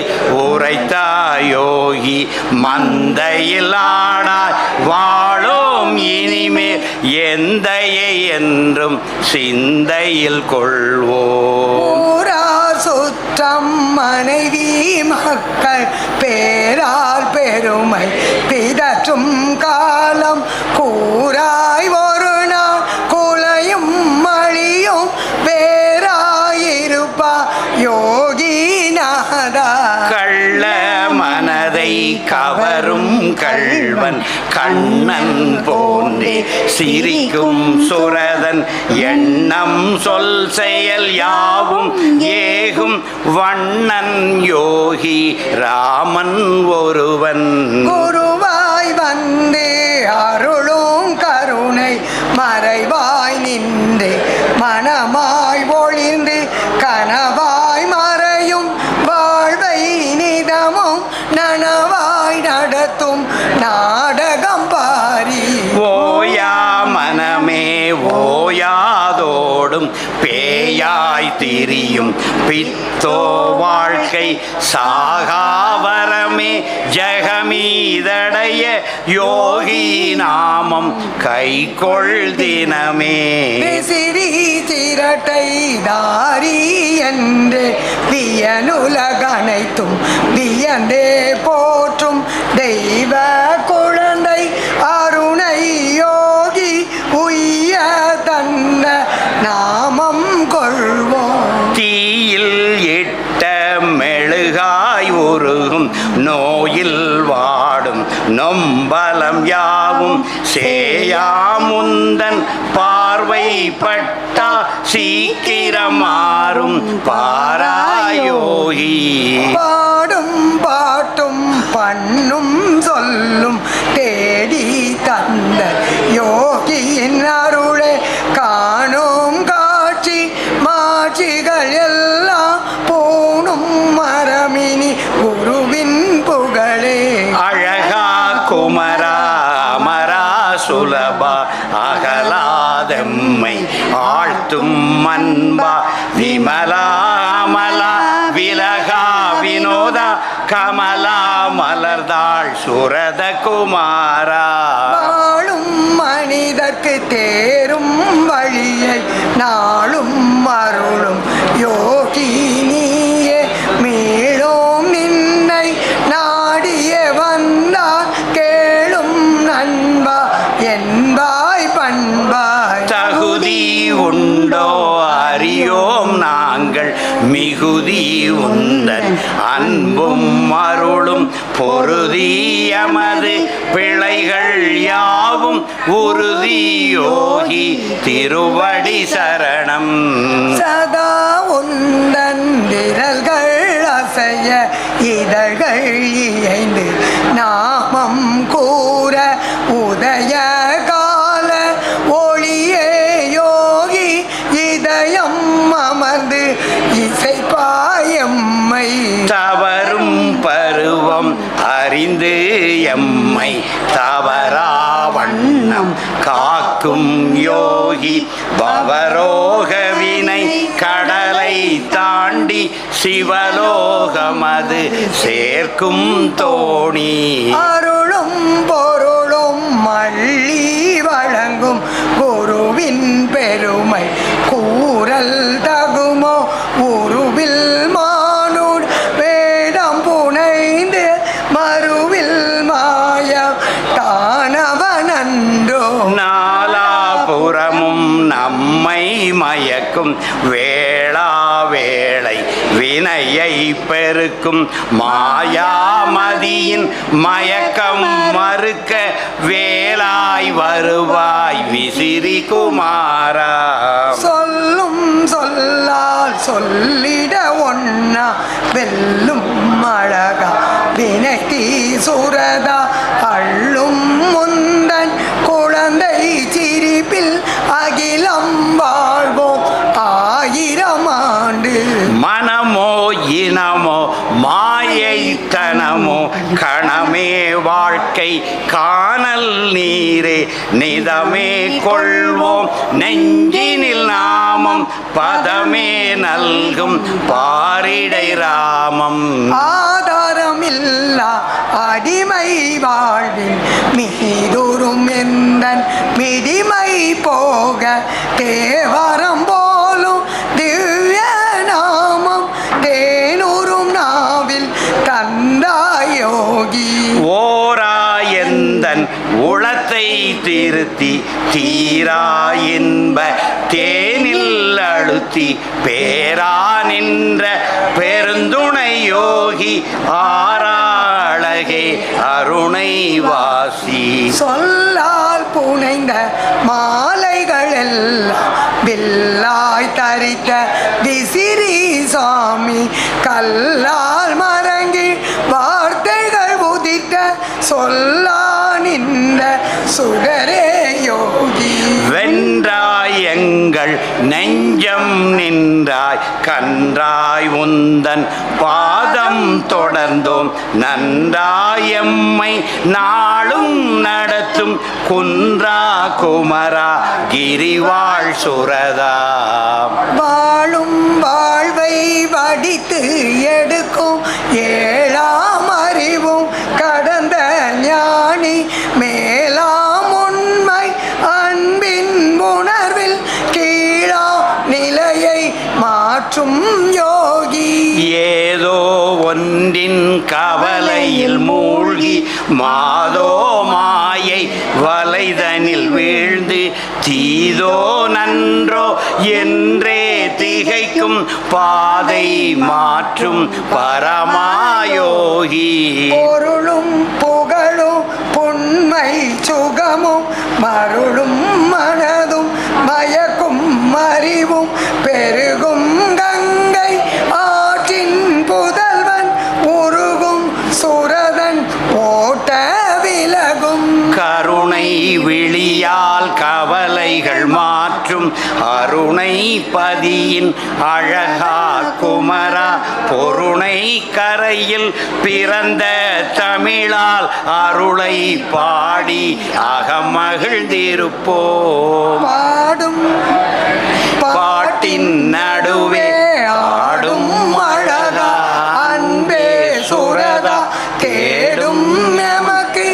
உரைத்தாயோகி மந்தையில் ஆடாய் வாழோம் இனிமேல் எந்தையை என்றும் சிந்தையில் கொள்வோம். சுற்றம் மனைவி மக்கள் பேரால் பெருமை பிதற்றும் காலம் கூறாய் ஒரு நாள் குலையும் மழியும் வேறாயிருப்பா யோகிநாதா. கள்ள மனதை கள்வன் கண்ணன் போன்றே சிரிக்கும் சுரதன் எண்ணம் சொல் செயல் யாவும் ஏகும் வண்ணன் யோகி ராமன் ஒருவன். குருவாய் வந்து அருளும் கருணை மறைவாய் நின்று மனமாய் ஒளிந்து கனவாய் மறையும் வாழ்வை நிதமும் நனவாய் நடத்தும் நாடகம் பாரி. ஓயா மனமே ஓயாதோடும் பேயாய் திரியும் பித்தோ வாழ்க்கை சாகாவரமே ஜெகமீதடைய யோகி நாமம் கைகொள் தினமே. விசிறி திரட்டை தாரி என்று வியனுலகனைத்தும் வியந்தே போற்றும் தெய்வ குழந்தை அருணை யோகி உய்ய தன்ன நாமம் கொள்வோம். தீயில் இட்ட மெழுகாய் உருகும் நோயில் வாடும் நொம்பலம் யாவும் சேயாமுந்தன் பார்வை பட்டா சீக்கிரம் மாறும் பாராயோகி. பாடும் பாட்டும் பண்ணும் சொல்லும் தேடி தந்த யோகியின் அருளே காணும் காட்சி மாட்சிகள் எல்லாம் பூணும் மரமினி குருவின் புகழே. அழகா குமரா அமரா சுலபா அகலாதெம்மை ஆழ்த்தும் அன்பா விமலா அமலா விலகா வினோதா கமலா மலர்தாள் சுரத குமாரா. வாழும் மனிதர்க்கு தேரும் வழியை நாளும் அருளும் யோகி நீயே. மீளோம் நின்னை நாடிய வந்தார் கேளும் நண்பா என்பாய் பண்பாய். தகுதி உண்டோ அறியோம் நாங்கள் மிகுதி உந்தன் அன்பும் அருளும் பொருதி எமது பிழைகள் யாவும் உறுதி யோகி திருவடி சரணம். சதா உந்தன் விரல்கள் அசைய இதழ்கள் இயைந்து நாமம் கூற உதய கால ஒளியே யோகி இதயம் அமர்ந்து இசைப்பாயம்மை. தவறும் பருவம் அறிந்து எம்மை தவறா வண்ணம் காக்கும் யோகி பவரோக வினை கடலை தாண்டி சிவலோகமது சேர்க்கும் தோணி. அருளும் பொருளும் மள்ளி வழங்கும் குருவின் பெருமை கூறல் தகுமோ. உருவில் மானூர் வேடம் புனைந்து மறுவில் மாயம் தானவனன்றோ. நாலாபுறமும் நம்மை மயக்கும் வேளா வேளை வினையை பெருக்கும் மாயாமதியின் மயக்கம் மறுக்க வேலாய் வருவாய் விசிறி குமாரா. சொல்லும் சொல்லால் சொல்லிட ஒன்னா வெல்லும் அழகா வினைத்தி சுரதா அள்ளும் முந்தன் குழந்தை சிரிப்பில் அகிலம் வாழ்வோம் ஆயிரம் ஆண்டு. மனமோ இனமோ மாயைத்தனமோ கணமே வாழ்க்கை காணல் நீரே நிதமே கொள்வோம் நெஞ்சினில் நாமம் பதமே நல்கும் பாரிடை ராமம். ஆதாரமில்லா அடிமை வாழ்வில் மீதுரும் எந்தன் மிடிமை போக தேவாரம் போலும் திவ்ய நாமம் தேனூரும் நாவில் தந்தாயோகி. ஓராயந்தன் உளத்தை திருத்தி தீரா இன்ப தேனில் அழுத்தி பேரா நின்ற பெருந்துணை யோகி ஆராள அழகே அருணை வாசி. சொல்லால் புனைந்த மாலைகள் எல்லாம் வில்லாய் தரித்த விசிறி சாமி, கல்லால் மறங்கி வார்த்தைகள் உதித்த சொல்லா நின்ற சுடரே யோகி. வென்றாய் எங்கள் நெஞ்சம் நின்றாய், கன்றாய் உந்தன் பாதம் தொடர்ந்தோம், நன்றாய் எம்மை நாளும் நடத்தும் குன்றா குமரா கிரிவாழ் சுரதா. வாழும் வாழ்வை வடித்து எடுக்கும் ஏழாம் அறிவும் கடந்த ஞானி, மேலாம் உண்மை அன்பின் உணர்வில் கீழா நிலையை மாற்றும் யோகி. ஏதோ ஒன்றின் கவலையில் மூழ்கி மாதோ மாயை வலைதனில் வீழ்ந்து, தீதோ நன்றோ என்றே திகைக்கும் பாதை மாற்றும் பரமாயோகி. பொருளும் புகழும் புண்மை சுகமும் மருளும் மனதும் மயக்கும் அறிவும் பெருகும் கங்கை ஆற்றின் புதல்வன் உருகும் சுரதன் ஓட்ட விலகும். கருணை விழியால் கவலைகள் மாற்றும் அருணை பதியின் அழகா குமரா, பொருணை கரையில் பிறந்த தமிழால் அருளை பாடி அகமகிழ்ந்திருப்போம். பாடும் பாட்டின் நடுவே ஆடும் அழகா அன்பே சுரதா, தேடும் நமக்கு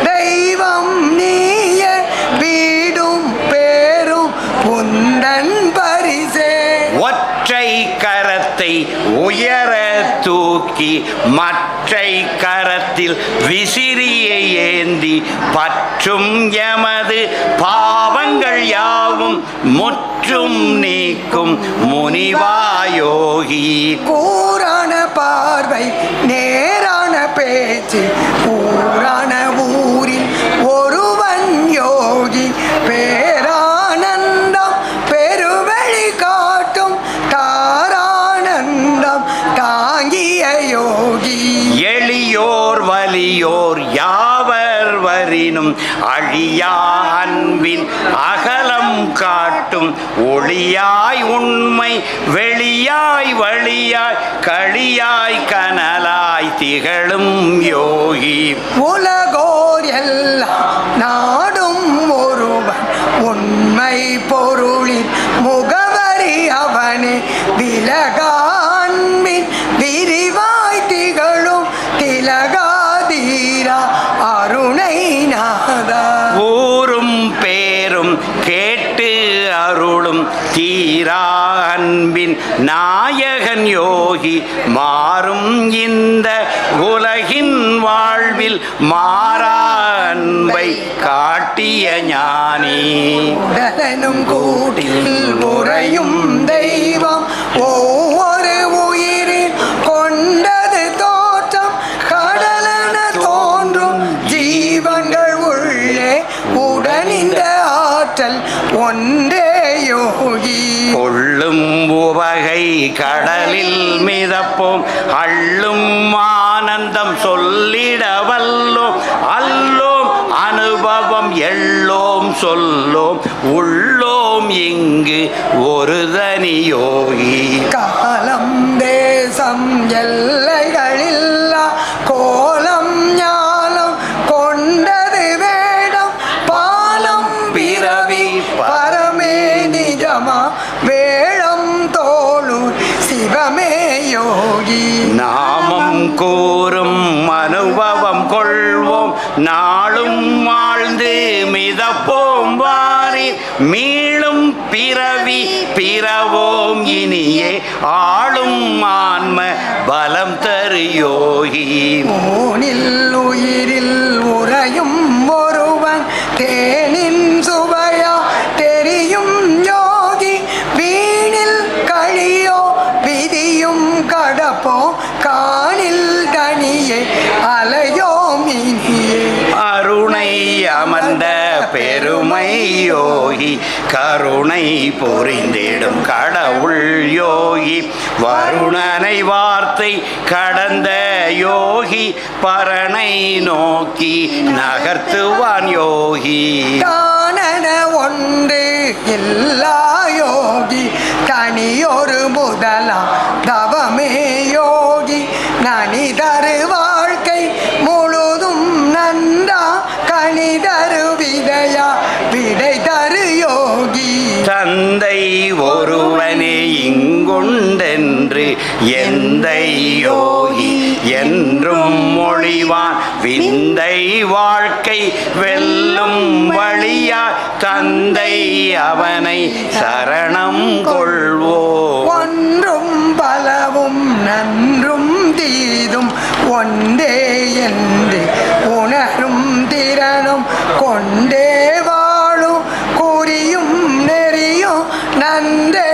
தெய்வம் நீயே, வீடும் பேரும் உந்தன் பரிசே. ஒற்றை கரத்தை உயர தூக்கி மற்றை கரத்தில் விசிறியை ஏந்தி, பற்றும் எமது பாவங்கள் யாவும் முற்றும் நீக்கும் முனிவாயோகி. கூரான பார்வை நேரான பேச்சு ஊரான ஊரில் ஒருவன் யோகி, பேரானந்தம் பெருவெளி காட்டும் தாரானந்தம் தாங்கிய யோகி. எளியோர் வலியோர் யாவர் வரினும் அழியா அன்பின் அகலம் காட்டும் ஒளியாய் உண்மை வெளியாய் வழியாய் களியாய் கனலாய் திகழும் யோகி. உலகோர் எல்லாம் நாடும் ஒருவன் உண்மை பொருளின் முகவரி அவனே, விலகான்பின் விரிவாய் திகழும் திலகாதீரா அருணை நாதா. ஊரும் பேரும் கேட்டு அருளும் தீரா அன்பின் நாயகன் யோகி, மாறும் இந்த உலகின் வாழ்வில் மாறா அன்பை காட்டிய ஞானி. உடலனும் கூட்டில் உறையும் தெய்வம், ஒவ்வொரு உயிரில் கொண்டது தோற்றம், கடலென தோன்றும் ஜீவன்கள் உள்ளே உடனிந்த ஆற்றல் ஒன்றே யோகி. கொள்ளும் உவகை கடலில் மிதப்போம், அள்ளும் ஆனந்தம் சொல்லிட வல்லோம், அல்லோம் அனுபவம் எள்ளோம் சொல்லோம், உள்ளோம் இங்கு ஒரு தனி யோகி. காலம் தேசம் எல்லைகளில்லா கோலம் ஞானம் கொண்டது வேடம், பாலம் பிறவி பரமே நிஜமா வேளம் தோளூர் சிவமே யோகி. நாமம் கூறும் அனுபவம் கொள்வோம், நாளும் வாழ்ந்து மிதப்போம் வாரி, மீளும் பிறவி பிறவோம் இனியே, ஆளும் ஆன்ம பலம் தரு யோகி. ஊனில் உயிரில் உறையும் ஒருவன் தேனின் சுவையா தெரியும் யோகி, வீணில் கழியோ விதியும் கடப்போ காணில் தனியே அலையோ அருமை யோகி கருணை புரிந்திடும் கடவுள் யோகி வருணனை வார்த்தை கடந்த யோகி பரனை நோக்கி நகர்த்துவான் யோகி தானன ஒன்று எல்லா யோகி தனியொரு முதலா தவமே யோகி நனிதரு வாழ்க்கை முழுதும் நன்றா கனிதரு விதையா விடை தரு யோகி தந்தை ஒருவனே இங்குண்டென்று எந்தை யோகி என்றும் மொழிவான் விந்தை வாழ்க்கை வெல்லும் வழியா தந்தை அவனை சரணம் கொள்வோ ஒன்றும் பலவும் நன்றும் தீதும் ஒன்றே என்று உணரும் திறனும் கொண்டே வாழும் குறியும் நெறியும் நன்றே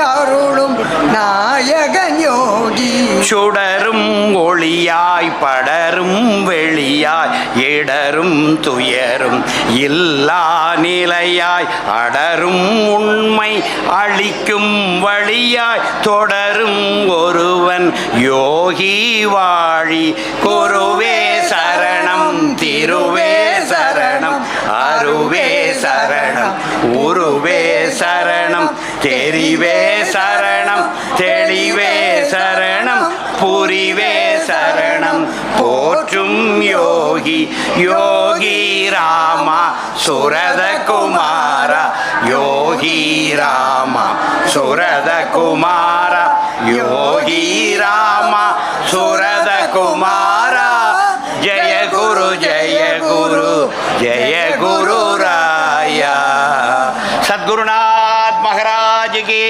அருளும் நாயகன் யோகி சுடரும் ஒளியாய் படரும் வெளியாய் இடரும் துயரும் இல்லா நிலையாய் அடரும் உண்மை அளிக்கும் வழியாய் தொடரும் ஒருவன் யோகி வாழி குருவே சரணம் திருவே சரணம் அருவே சரணம் உருவே சரணம் தெரிவே சரணம் தெளிவே சரணம் புரிவே சரணம் போற்றும் யோகி யோகி ராமா சுரத குமாரா யோகி ராமா சுரத குமாரா யோகி ராமா சுரத குமாரா ஜெய குரு ஜெய குரு ஜெய குரு ராயா சத்குருநாத் மகாராஜ் கி